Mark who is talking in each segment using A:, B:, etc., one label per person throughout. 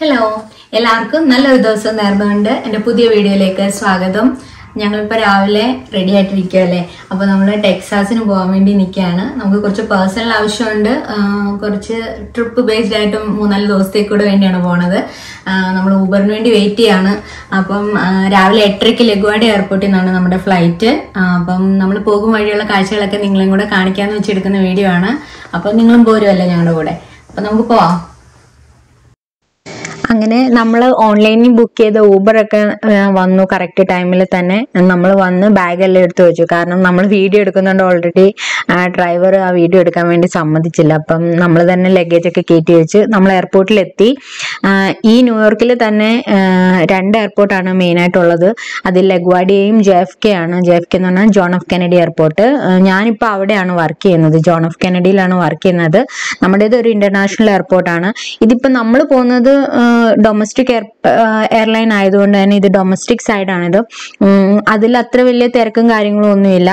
A: Hello, എല്ലാവർക്കും നല്ലൊരു ദിവസം നേർന്നുകൊണ്ട് എൻ്റെ പുതിയ വീഡിയോയിലേക്ക് സ്വാഗതം. ഞങ്ങളിപ്പോൾ രാവിലെ റെഡി ആയിട്ടിരിക്കുകയല്ലേ. അപ്പോൾ നമ്മൾ ടെക്സാസിന് പോകാൻ വേണ്ടി നിൽക്കുകയാണ്. നമുക്ക് കുറച്ച് പേഴ്സണൽ ആവശ്യമുണ്ട്. കുറച്ച് ട്രിപ്പ് ബേസ്ഡ് ആയിട്ടും 3-4 ദിവസത്തേക്ക് കൂടെ വേണ്ടിയാണ് പോണത്. നമ്മൾ ഊബറിന് വേണ്ടി വെയിറ്റ് ചെയ്യാണ്. അപ്പം രാവിലെ 8:30 ലഗുവാർഡി എയർപോർട്ടിൽ നിന്നാണ് നമ്മുടെ ഫ്ലൈറ്റ്. അപ്പം നമ്മൾ പോകും വഴിയുള്ള കാഴ്ചകളൊക്കെ നിങ്ങളെയും കൂടെ കാണിക്കാമെന്ന് വെച്ചെടുക്കുന്ന വീഡിയോ ആണ്. അപ്പം നിങ്ങളും പോരുമല്ലേ ഞങ്ങളുടെ കൂടെ. അപ്പം നമുക്ക് പോവാം. അങ്ങനെ നമ്മൾ ഓൺലൈനിൽ ബുക്ക് ചെയ്ത ഊബറൊക്കെ വന്നു. കറക്റ്റ് ടൈമിൽ തന്നെ നമ്മൾ വന്ന് ബാഗെല്ലാം എടുത്തു വെച്ചു. കാരണം നമ്മൾ വീഡിയോ എടുക്കുന്നുണ്ട്. ഓൾറെഡി ഡ്രൈവർ ആ വീഡിയോ എടുക്കാൻ വേണ്ടി സമ്മതിച്ചില്ല. അപ്പം നമ്മൾ തന്നെ ലഗേജ് ഒക്കെ കയറ്റി വെച്ച് നമ്മൾ എയർപോർട്ടിലെത്തി. ഈ ന്യൂയോർക്കിൽ തന്നെ 2 എയർപോർട്ടാണ് മെയിനായിട്ടുള്ളത്. അതിൽ ലഗ്വാർഡിയയും JFK ആണ്. JFK എന്ന് പറഞ്ഞാൽ ജോൺ എഫ് കെനഡി എയർപോർട്ട്. ഞാനിപ്പോൾ അവിടെയാണ് വർക്ക് ചെയ്യുന്നത്. ജോൺ എഫ് കെനഡിയിലാണ് വർക്ക് ചെയ്യുന്നത്. നമ്മുടേത് ഒരു ഇന്റർനാഷണൽ എയർപോർട്ടാണ്. ഇതിപ്പോൾ നമ്മൾ പോകുന്നത് ഡൊമസ്റ്റിക് എയർലൈൻ ആയതുകൊണ്ട് തന്നെ ഇത് ഡൊമസ്റ്റിക് സൈഡാണിത്. അതിൽ അത്ര വലിയ തിരക്കും കാര്യങ്ങളും ഒന്നുമില്ല.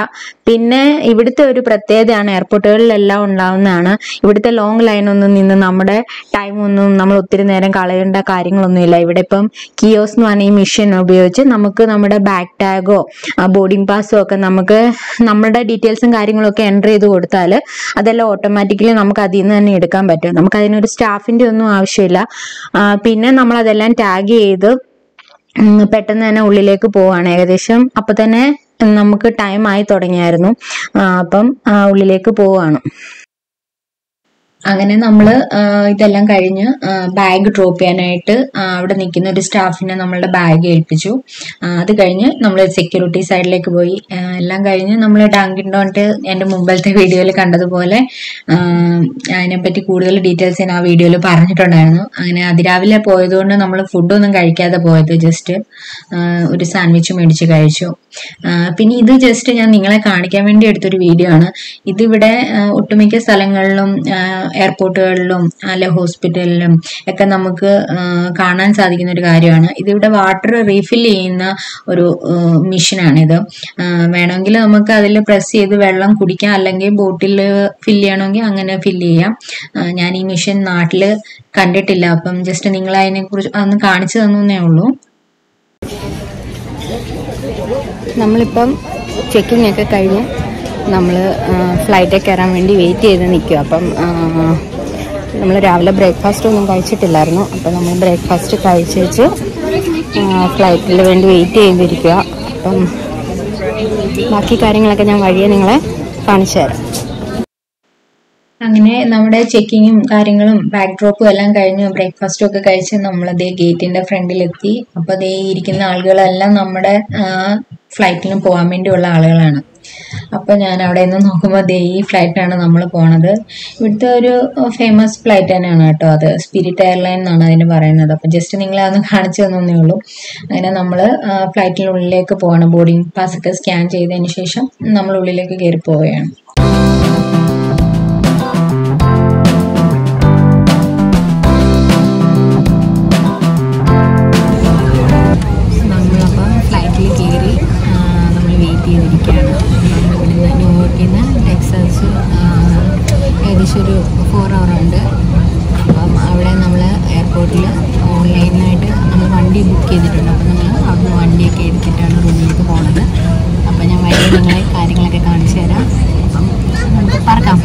A: പിന്നെ ഇവിടുത്തെ ഒരു പ്രത്യേകതയാണ്, എയർപോർട്ടുകളിലെല്ലാം ഉണ്ടാവുന്നതാണ്, ഇവിടുത്തെ ലോങ് ലൈൻ ഒന്നും നിന്ന് നമ്മുടെ ടൈമൊന്നും നമ്മൾ ഒത്തിരി നേരം കളയേണ്ട കാര്യങ്ങളൊന്നുമില്ല. ഇവിടെ ഇപ്പം കിയോസ് എന്ന് പറഞ്ഞ ഈ മെഷീൻ ഉപയോഗിച്ച് നമുക്ക് നമ്മുടെ ബാഗ് ടാഗോ ബോർഡിംഗ് പാസോ ഒക്കെ നമുക്ക് നമ്മുടെ ഡീറ്റെയിൽസും കാര്യങ്ങളൊക്കെ എൻ്റർ ചെയ്ത് കൊടുത്താൽ അതെല്ലാം ഓട്ടോമാറ്റിക്കലി നമുക്ക് അതിൽ നിന്ന് തന്നെ എടുക്കാൻ പറ്റും. നമുക്ക് അതിനൊരു സ്റ്റാഫിൻ്റെ ഒന്നും ആവശ്യമില്ല. പിന്നെ നമ്മളതെല്ലാം ടാഗ് ചെയ്ത് പെട്ടെന്ന് തന്നെ ഉള്ളിലേക്ക് പോവാണ്. ഏകദേശം അപ്പൊ തന്നെ നമുക്ക് ടൈം ആയി തുടങ്ങിയായിരുന്നു. അപ്പം ഉള്ളിലേക്ക് പോവാണ്. അങ്ങനെ നമ്മൾ ഇതെല്ലാം കഴിഞ്ഞ് ബാഗ് ഡ്രോപ്പ് ചെയ്യാനായിട്ട് അവിടെ നിൽക്കുന്ന ഒരു സ്റ്റാഫിനെ നമ്മളുടെ ബാഗ് ഏൽപ്പിച്ചു. അത് കഴിഞ്ഞ് നമ്മൾ സെക്യൂരിറ്റി സൈഡിലേക്ക് പോയി. എല്ലാം കഴിഞ്ഞ് നമ്മൾ ഡങ്കിൻ ഡോൺറ്റ് എൻ്റെ മുമ്പത്തെ വീഡിയോയിൽ കണ്ടതുപോലെ അതിനെപ്പറ്റി കൂടുതൽ ഡീറ്റെയിൽസ് ഞാൻ ആ വീഡിയോയിൽ പറഞ്ഞിട്ടുണ്ടായിരുന്നു. അങ്ങനെ അതിരാവിലെ പോയതുകൊണ്ട് നമ്മൾ ഫുഡൊന്നും കഴിക്കാതെ പോയത്. ജസ്റ്റ് ഒരു സാൻഡ്വിച്ച് മേടിച്ച് കഴിച്ചു. പിന്നെ ഇത് ജസ്റ്റ് ഞാൻ നിങ്ങളെ കാണിക്കാൻ വേണ്ടി എടുത്തൊരു വീഡിയോ ആണ്. ഇതിവിടെ ഒട്ടുമിക്ക സ്ഥലങ്ങളിലും എയർപോർട്ടുകളിലും അല്ലെ ഹോസ്പിറ്റലിലും ഒക്കെ നമുക്ക് കാണാൻ സാധിക്കുന്ന ഒരു കാര്യമാണ്. ഇതിവിടെ വാട്ടർ റീഫിൽ ചെയ്യുന്ന ഒരു മെഷീനാണിത്. വേണമെങ്കിൽ നമുക്ക് അതിൽ പ്രസ് ചെയ്ത് വെള്ളം കുടിക്കാം, അല്ലെങ്കിൽ ബോട്ടിൽ ഫില്ല് ചെയ്യണമെങ്കിൽ അങ്ങനെ ഫില്ല് ചെയ്യാം. ഞാൻ ഈ മെഷീൻ നാട്ടിൽ കണ്ടിട്ടില്ല. അപ്പം ജസ്റ്റ് നിങ്ങൾ അതിനെക്കുറിച്ച് ഒന്ന് കാണിച്ചു തന്നേ ഉള്ളൂ. നമ്മളിപ്പം ചെക്കിംഗ് ഒക്കെ കഴിഞ്ഞ് നമ്മൾ ഫ്ലൈറ്റിൽ കയറാൻ വേണ്ടി വെയിറ്റ് ചെയ്ത് നിൽക്കുക. അപ്പം നമ്മൾ രാവിലെ ബ്രേക്ക്ഫാസ്റ്റ് ഒന്നും കഴിച്ചിട്ടില്ലായിരുന്നു. അപ്പം നമ്മൾ ബ്രേക്ക്ഫാസ്റ്റ് കഴിച്ച് ഫ്ലൈറ്റിൽ വേണ്ടി വെയിറ്റ് ചെയ്തിരിക്കുക. അപ്പം ബാക്കി കാര്യങ്ങളൊക്കെ ഞാൻ വഴിയെ നിങ്ങളെ കാണിച്ചു തരാം. അങ്ങനെ നമ്മുടെ ചെക്കിങ്ങും കാര്യങ്ങളും ബാക്ക് ഡ്രോപ്പും എല്ലാം കഴിഞ്ഞ് ബ്രേക്ക്ഫാസ്റ്റും ഒക്കെ കഴിച്ച് നമ്മളതേ ഗേറ്റിന്റെ ഫ്രണ്ടിലെത്തി. അപ്പോൾ അതേ ഇരിക്കുന്ന ആളുകളെല്ലാം നമ്മുടെ ഫ്ലൈറ്റിന് പോകാൻ വേണ്ടിയുള്ള ആളുകളാണ്. അപ്പോൾ ഞാൻ അവിടെ നിന്ന് നോക്കുമ്പോൾ ദേ ഈ ഫ്ലൈറ്റാണ് നമ്മൾ പോണത്. ഇവിടുത്തെ ഒരു ഫേമസ് ഫ്ലൈറ്റ് തന്നെയാണ് കേട്ടോ. അത് സ്പിരിറ്റ് എയർലൈൻ എന്നാണ് അതിന് പറയുന്നത്. അപ്പം ജസ്റ്റ് നിങ്ങളെ അതൊന്ന് കാണിച്ചു തന്നേ ഉള്ളൂ. അങ്ങനെ നമ്മൾ ഫ്ലൈറ്റിനുള്ളിലേക്ക് പോകണം. ബോർഡിംഗ് പാസ് ഒക്കെ സ്കാൻ ചെയ്തതിന് ശേഷം നമ്മൾ ഉള്ളിലേക്ക് കയറി പോവുകയാണ്. നമ്മളപ്പോൾ ഫ്ലൈറ്റിൽ കയറി നമ്മൾ വെയിറ്റ് ചെയ്തിരിക്കുകയാണ്. നമ്മളിവിടെ ന്യൂയോർക്കിൽ നിന്ന് ടെക്സാസ് ഏകദേശം ഒരു 4 hour ഉണ്ട്. അപ്പം അവിടെ നമ്മൾ എയർപോർട്ടിൽ ഓൺലൈനായിട്ട് നമ്മൾ വണ്ടി ബുക്ക് ചെയ്തിട്ടുണ്ട്. അപ്പം നമ്മൾ അവിടുന്ന് വണ്ടിയൊക്കെ എടുത്തിട്ടാണ് റൂമിലേക്ക് പോകുന്നത്. അപ്പം ഞാൻ വഴി നിങ്ങളെ കാര്യങ്ങളൊക്കെ കാണിച്ചു തരാം. അപ്പം നമുക്ക് പറക്കാം.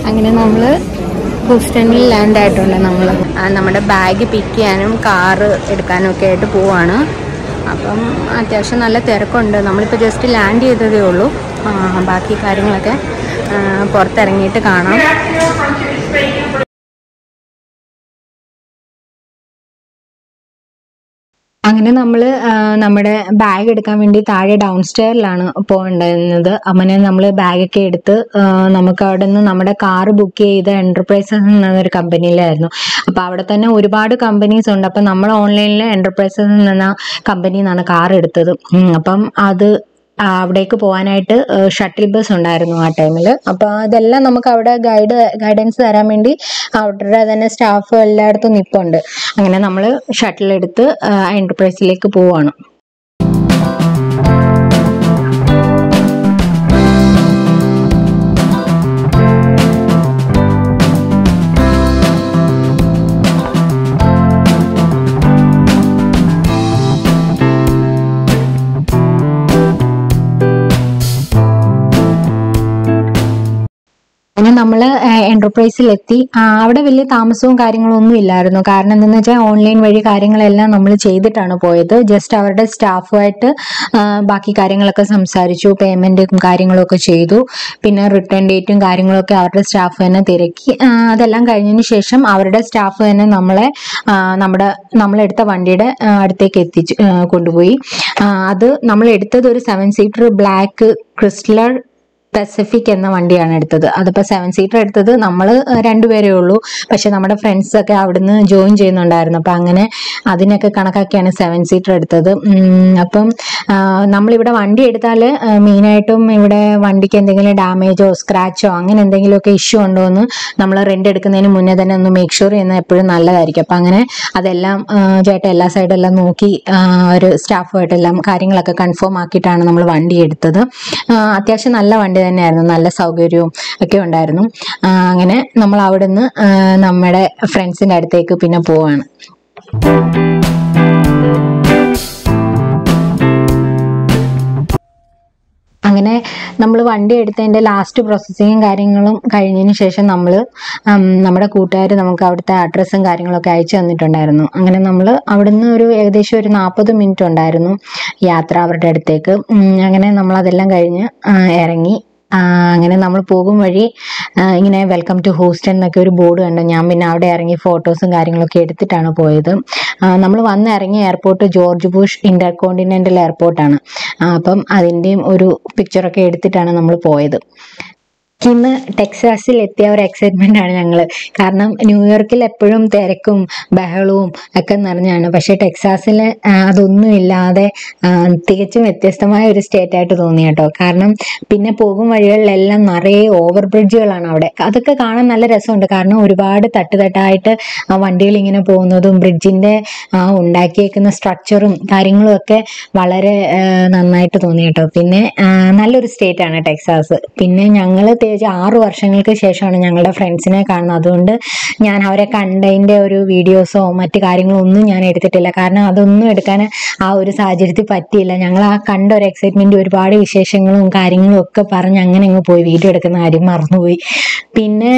A: അങ്ങനെ നമ്മൾ ഹൂസ്റ്റണിൽ ലാൻഡ് ആയിട്ടുണ്ട്. നമ്മൾ നമ്മുടെ ബാഗ് പിക്ക് ചെയ്യാനും കാറ് എടുക്കാനും ഒക്കെ ആയിട്ട് പോവാണ്. അപ്പം അത്യാവശ്യം നല്ല തിരക്കുണ്ട്. നമ്മളിപ്പോൾ ജസ്റ്റ് ലാൻഡ് ചെയ്തതേ ഉള്ളൂ. ബാക്കി കാര്യങ്ങളൊക്കെ പുറത്തിറങ്ങിയിട്ട് കാണാം. അങ്ങനെ നമ്മൾ നമ്മുടെ ബാഗ് എടുക്കാൻ വേണ്ടി താഴെ ഡൗൺ സ്റ്റെയറിലാണ് പോകേണ്ടിരുന്നത്. അങ്ങനെ നമ്മൾ ബാഗൊക്കെ എടുത്ത് നമുക്ക് അവിടെ നിന്ന് നമ്മുടെ കാറ് ബുക്ക് ചെയ്ത എന്റർപ്രൈസസ് എന്നൊരു കമ്പനിയിലായിരുന്നു. അപ്പോൾ അവിടെ തന്നെ ഒരുപാട് കമ്പനീസ് ഉണ്ട്. അപ്പം നമ്മൾ ഓൺലൈനിൽ എന്റർപ്രൈസസ് എന്ന കമ്പനിയിൽ നിന്നാണ് കാർ എടുത്തത്. അപ്പം അത് അവിടേക്ക് പോകാനായിട്ട് ഷട്ടിൽ ബസ് ഉണ്ടായിരുന്നു ആ ടൈമിൽ. അപ്പോൾ അതെല്ലാം നമുക്ക് അവിടെ ഗൈഡൻസ് തരാൻ വേണ്ടി അവരുടെ തന്നെ സ്റ്റാഫ് എല്ലായിടത്തും നിൽപ്പുണ്ട്. അങ്ങനെ നമ്മൾ ഷട്ടിൽ എടുത്ത് എന്റർപ്രൈസിലേക്ക് പോവാണ്. അങ്ങനെ നമ്മൾ എന്റർപ്രൈസിലെത്തി. അവിടെ വലിയ താമസവും കാര്യങ്ങളും ഒന്നും ഇല്ലായിരുന്നു. കാരണം എന്താണെന്ന് വെച്ചാൽ ഓൺലൈൻ വഴി കാര്യങ്ങളെല്ലാം നമ്മൾ ചെയ്തിട്ടാണ് പോയത്. ജസ്റ്റ് അവരുടെ സ്റ്റാഫുമായിട്ട് ബാക്കി കാര്യങ്ങളൊക്കെ സംസാരിച്ചു, പേയ്മെന്റും കാര്യങ്ങളൊക്കെ ചെയ്തു. പിന്നെ റിട്ടേൺ ഡേറ്റും കാര്യങ്ങളൊക്കെ അവരുടെ സ്റ്റാഫ് തന്നെ തിരക്കി. അതെല്ലാം കഴിഞ്ഞതിന് ശേഷം അവരുടെ സ്റ്റാഫ് തന്നെ നമ്മളെടുത്ത വണ്ടിയുടെ അടുത്തേക്ക് എത്തിച്ച് കൊണ്ടുപോയി. അത് നമ്മൾ എടുത്തത് ഒരു 7 സീറ്റർ ബ്ലാക്ക് ക്രിസ്റ്റലർ പെസഫിക് എന്ന വണ്ടിയാണ് എടുത്തത്. അതിപ്പോൾ 7 സീറ്റർ എടുത്തത് നമ്മൾ 2 പേരേ ഉള്ളൂ. പക്ഷെ നമ്മുടെ ഫ്രണ്ട്സ് ഒക്കെ അവിടുന്ന് ജോയിൻ ചെയ്യുന്നുണ്ടായിരുന്നു. അപ്പം അങ്ങനെ അതിനൊക്കെ കണക്കാക്കിയാണ് 7 സീറ്റർ എടുത്തത്. അപ്പം നമ്മളിവിടെ വണ്ടി എടുത്താൽ മെയിനായിട്ടും ഇവിടെ വണ്ടിക്ക് എന്തെങ്കിലും ഡാമേജോ സ്ക്രാച്ചോ അങ്ങനെ എന്തെങ്കിലുമൊക്കെ ഇഷ്യൂ ഉണ്ടോ എന്ന് നമ്മൾ റെന്റ് എടുക്കുന്നതിന് മുന്നേ തന്നെ ഒന്ന് മേക്ക് ഷുവർ ചെയ്യുന്നത് എപ്പോഴും നല്ലതായിരിക്കും. അപ്പം അങ്ങനെ അതെല്ലാം ചേട്ടൻ എല്ലാ സൈഡെല്ലാം നോക്കി ഒരു സ്റ്റാഫുമായിട്ടെല്ലാം കാര്യങ്ങളൊക്കെ കൺഫേം ആക്കിയിട്ടാണ് നമ്മൾ വണ്ടി എടുത്തത്. അത്യാവശ്യം നല്ല വണ്ടി തന്നെയായിരുന്നു, നല്ല സൗകര്യവും ഒക്കെ ഉണ്ടായിരുന്നു. അങ്ങനെ നമ്മൾ അവിടുന്ന് നമ്മുടെ ഫ്രണ്ട്സിന്റെ അടുത്തേക്ക് പിന്നെ പോവാണ്. അങ്ങനെ നമ്മൾ വണ്ടി എടുത്തതിൻ്റെ ലാസ്റ്റ് പ്രോസസ്സിങ്ങും കാര്യങ്ങളും കഴിഞ്ഞതിന് ശേഷം നമ്മുടെ കൂട്ടുകാർ നമുക്ക് അവിടുത്തെ അഡ്രസ്സും കാര്യങ്ങളൊക്കെ അയച്ചു തന്നിട്ടുണ്ടായിരുന്നു. അങ്ങനെ നമ്മൾ അവിടുന്ന് ഏകദേശം ഒരു 40 മിനിറ്റ് ഉണ്ടായിരുന്നു യാത്ര അവരുടെ അടുത്തേക്ക്. അങ്ങനെ നമ്മളതെല്ലാം കഴിഞ്ഞ് ഇറങ്ങി. അങ്ങനെ നമ്മൾ പോകും വഴി ഇങ്ങനെ വെൽക്കം ടു ഹൂസ്റ്റൺ എന്നൊക്കെ ഒരു ബോർഡ് കണ്ടു. ഞാൻ പിന്നെ അവിടെ ഇറങ്ങി ഫോട്ടോസും കാര്യങ്ങളൊക്കെ എടുത്തിട്ടാണ് പോയത്. നമ്മൾ വന്ന് ഇറങ്ങിയ എയർപോർട്ട് ജോർജ് ബുഷ് ഇന്റർകോണ്ടിനെന്റൽ എയർപോർട്ടാണ്. അപ്പം അതിൻ്റെയും ഒരു പിക്ചറൊക്കെ എടുത്തിട്ടാണ് നമ്മൾ പോയത്. ഇന്ന് ടെക്സാസിൽ എത്തിയ ഒരു എക്സൈറ്റ്മെന്റ് ആണ് ഞങ്ങൾ. കാരണം ന്യൂയോർക്കിൽ എപ്പോഴും തിരക്കും ബഹളവും ഒക്കെ നിറഞ്ഞാണ്. പക്ഷെ ടെക്സാസിൽ അതൊന്നും ഇല്ലാതെ തികച്ചും വ്യത്യസ്തമായ ഒരു സ്റ്റേറ്റ് ആയിട്ട് തോന്നി കേട്ടോ. കാരണം പിന്നെ പോകും വഴികളിലെല്ലാം നിറയെ ഓവർ ബ്രിഡ്ജുകളാണ് അവിടെ. അതൊക്കെ കാണാൻ നല്ല രസമുണ്ട്. കാരണം ഒരുപാട് തട്ടുതട്ടായിട്ട് വണ്ടികൾ ഇങ്ങനെ പോകുന്നതും ബ്രിഡ്ജിന്റെ ഉണ്ടാക്കിയേക്കുന്ന സ്ട്രക്ചറും കാര്യങ്ങളും ഒക്കെ വളരെ നന്നായിട്ട് തോന്നി കേട്ടോ. പിന്നെ നല്ലൊരു സ്റ്റേറ്റ് ആണ് ടെക്സാസ്. പിന്നെ ഞങ്ങൾ 6 വർഷങ്ങൾക്ക് ശേഷമാണ് ഞങ്ങളുടെ ഫ്രണ്ട്സിനെ കാണുന്നത്. അതുകൊണ്ട് ഞാൻ അവരെ കണ്ടതിൻ്റെ ഒരു വീഡിയോസോ മറ്റു കാര്യങ്ങളോ ഒന്നും ഞാൻ എടുത്തിട്ടില്ല. കാരണം അതൊന്നും എടുക്കാൻ ആ ഒരു സാഹചര്യത്തിൽ പറ്റിയില്ല. ഞങ്ങൾ ആ കണ്ട ഒരു എക്സൈറ്റ്മെന്റ് ഒരുപാട് വിശേഷങ്ങളും കാര്യങ്ങളും ഒക്കെ പറഞ്ഞ് അങ്ങനെ അങ്ങ് പോയി. വീഡിയോ എടുക്കുന്ന കാര്യം മറന്നുപോയി. പിന്നെ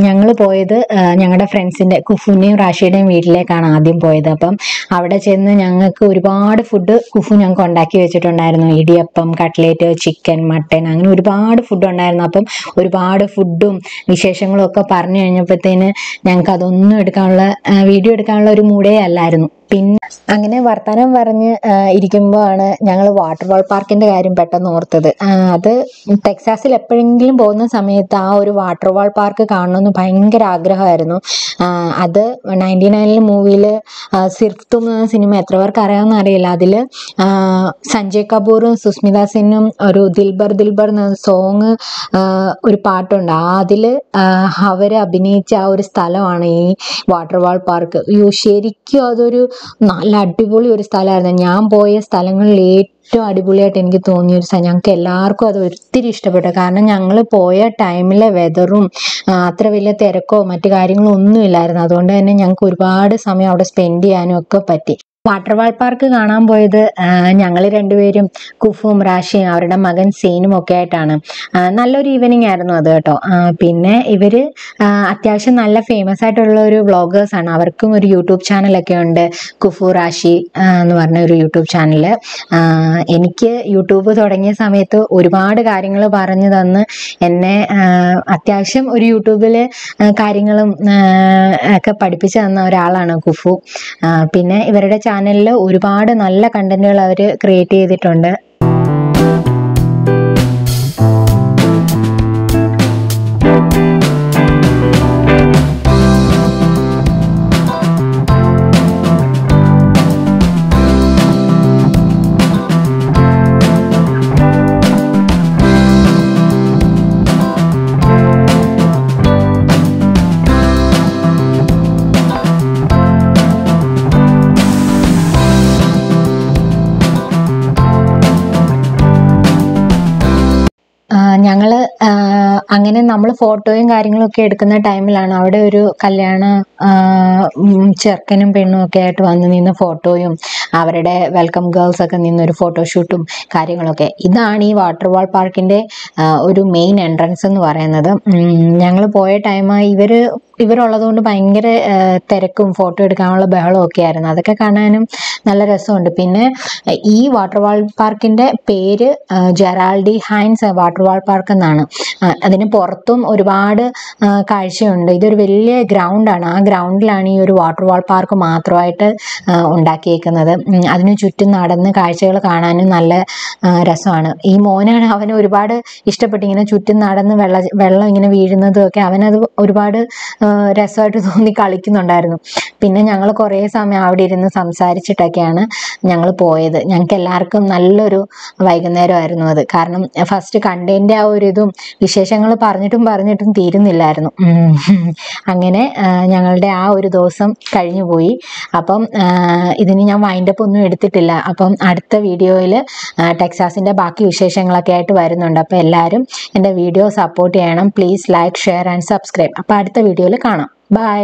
A: ഞങ്ങൾ പോയത് ഞങ്ങളുടെ ഫ്രണ്ട്സിന്റെ കുഫുവിന്റെയും റാഷിയുടെയും വീട്ടിലേക്കാണ് ആദ്യം പോയത്. അപ്പം അവിടെ ചെന്ന് ഞങ്ങൾക്ക് ഒരുപാട് ഫുഡ് കുഫു ഞങ്ങൾക്ക് ഉണ്ടാക്കി വെച്ചിട്ടുണ്ടായിരുന്നു. ഇടിയപ്പം, കട്ട്ലേറ്റ്, ചിക്കൻ, മട്ടൻ, അങ്ങനെ ഒരുപാട് ഫുഡ് ഉണ്ടായിരുന്നു. അപ്പം ഒരുപാട് ഫുഡും വിശേഷങ്ങളും ഒക്കെ പറഞ്ഞു കഴിഞ്ഞപ്പോഴത്തേന് ഞങ്ങൾക്ക് അതൊന്നും വീഡിയോ എടുക്കാനുള്ള ഒരു മൂഡേ അല്ലായിരുന്നു. പിന്നെ അങ്ങനെ വർത്തമാനം പറഞ്ഞ് ഇരിക്കുമ്പോഴാണ് ഞങ്ങൾ വാട്ടർഫാൾ പാർക്കിന്റെ കാര്യം പെട്ടെന്ന് ഓർത്തത്. അത് ടെക്സാസിൽ എപ്പോഴെങ്കിലും പോകുന്ന സമയത്ത് ആ ഒരു വാട്ടർഫാൾ പാർക്ക് കാണണമെന്ന് ഭയങ്കര ആഗ്രഹമായിരുന്നു. അത് 99 മൂവിയിൽ സിർഫ് തും എന്ന സിനിമ എത്ര പേർക്ക് അറിയാമെന്ന് അറിയില്ല. അതിൽ സഞ്ജയ് കപൂറും സുസ്മിത സെന്നും ഒരു ദിൽബർ ദിൽബർ എന്ന സോങ് ഒരു പാട്ടുണ്ട്. അതിൽ അവര് അഭിനയിച്ച ആ ഒരു സ്ഥലമാണ് ഈ വാട്ടർഫാൾ പാർക്ക്. ശരിക്കും അതൊരു നല്ല അടിപൊളി ഒരു സ്ഥലമായിരുന്നു. ഞാൻ പോയ സ്ഥലങ്ങളിൽ ഏറ്റവും അടിപൊളിയായിട്ട് എനിക്ക് തോന്നിയ ഒരു സ്ഥലം. ഞങ്ങൾക്ക് എല്ലാവർക്കും അത് ഒത്തിരി ഇഷ്ടപ്പെട്ടു. കാരണം ഞങ്ങൾ പോയ ടൈമിലെ വെതറും അത്ര വലിയ തിരക്കോ മറ്റു കാര്യങ്ങളോ ഒന്നും ഇല്ലായിരുന്നു. അതുകൊണ്ട് തന്നെ ഞങ്ങൾക്ക് ഒരുപാട് സമയം അവിടെ സ്പെൻഡ് ചെയ്യാനും ഒക്കെ പറ്റി. വാട്ടർഫാൾ പാർക്ക് കാണാൻ പോയത് ഞങ്ങൾ രണ്ടുപേരും കുഫും റാഷിയും അവരുടെ മകൻ സീനും ഒക്കെ ആയിട്ടാണ്. നല്ലൊരു ഈവനിങ് ആയിരുന്നു അത് കേട്ടോ. പിന്നെ ഇവര് അത്യാവശ്യം നല്ല ഫേമസ് ആയിട്ടുള്ള ഒരു വ്ളോഗേഴ്സ് ആണ്. അവർക്കും ഒരു യൂട്യൂബ് ചാനലൊക്കെ ഉണ്ട്, കുഫു റാഷി എന്ന് പറഞ്ഞ ഒരു യൂട്യൂബ് ചാനല്. എനിക്ക് യൂട്യൂബ് തുടങ്ങിയ സമയത്ത് ഒരുപാട് കാര്യങ്ങൾ പറഞ്ഞു തന്ന് എന്നെ അത്യാവശ്യം ഒരു യൂട്യൂബില് കാര്യങ്ങളും ഒക്കെ പഠിപ്പിച്ചു തന്ന ഒരാളാണ് കുഫു. പിന്നെ ഇവരുടെ ചാനലിൽ ഒരുപാട് നല്ല കണ്ടന്റുകൾ അവർ ക്രിയേറ്റ് ചെയ്തിട്ടുണ്ട്. ഞങ്ങൾ അങ്ങനെ നമ്മൾ ഫോട്ടോയും കാര്യങ്ങളൊക്കെ എടുക്കുന്ന ടൈമിലാണ് അവിടെ ഒരു കല്യാണ ചെറുക്കനും പെണ്ണും ഒക്കെ ആയിട്ട് വന്ന് നിന്ന് ഫോട്ടോയും അവരുടെ വെൽക്കം ഗേൾസ് ഒക്കെ നിന്നൊരു ഫോട്ടോഷൂട്ടും കാര്യങ്ങളൊക്കെ. ഇതാണ് ഈ വാട്ടർ വാൾ പാർക്കിന്റെ ഒരു മെയിൻ എൻട്രൻസ് എന്ന് പറയുന്നത്. ഞങ്ങൾ പോയ ടൈം ഇവരുള്ളത് കൊണ്ട് ഭയങ്കര തിരക്കും ഫോട്ടോ എടുക്കാനുള്ള ബഹളവും ഒക്കെ ആയിരുന്നു. അതൊക്കെ കാണാനും നല്ല രസമുണ്ട്. പിന്നെ ഈ വാട്ടർ വാൾ പാർക്കിന്റെ പേര് ജെറാൾഡി ഹൈൻസ് വാട്ടർ വാൾ പാർക്ക് എന്നാണ്. അതിന് പുറത്തും ഒരുപാട് കാഴ്ചയുണ്ട്. ഇതൊരു വലിയ ഗ്രൗണ്ടാണ്. ആ ഗ്രൗണ്ടിലാണ് ഈ ഒരു വാട്ടർ വാൾ പാർക്ക് മാത്രമായിട്ട് ഉണ്ടാക്കിയേക്കുന്നത്. അതിന് ചുറ്റും നടന്ന് കാഴ്ചകൾ കാണാനും നല്ല രസമാണ്. ഈ മോനാണ്, അവന് ഒരുപാട് ഇഷ്ടപ്പെട്ട് ഇങ്ങനെ ചുറ്റും നടന്ന് വെള്ളം ഇങ്ങനെ വീഴുന്നതും ഒക്കെ അവനത് ഒരുപാട് രസമായിട്ട് തോന്നി കളിക്കുന്നുണ്ടായിരുന്നു. പിന്നെ ഞങ്ങൾ കുറേ സമയം അവിടെ ഇരുന്ന് സംസാരിച്ചിട്ടൊക്കെയാണ് ഞങ്ങൾ പോയത്. ഞങ്ങൾക്ക് എല്ലാവർക്കും നല്ലൊരു വൈകുന്നേരമായിരുന്നു അത്. കാരണം ഫസ്റ്റ് കണ്ടതിൻ്റെ ആ ഒരു ഇതും വിശേഷങ്ങൾ പറഞ്ഞിട്ടും തീരുന്നില്ലായിരുന്നു. അങ്ങനെ ഞങ്ങളുടെ ആ ഒരു ദിവസം കഴിഞ്ഞു പോയി. അപ്പം ഇതിന് ഞാൻ വൈൻഡപ്പ് ഒന്നും എടുത്തിട്ടില്ല. അപ്പം അടുത്ത വീഡിയോയിൽ ടെക്സാസിൻ്റെ ബാക്കി വിശേഷങ്ങളൊക്കെ ആയിട്ട് വരുന്നുണ്ട്. അപ്പോൾ എല്ലാവരും എൻ്റെ വീഡിയോ സപ്പോർട്ട് ചെയ്യണം. Please like, share and subscribe. അപ്പോൾ അടുത്ത വീഡിയോയിൽ കാണാം. ബൈ.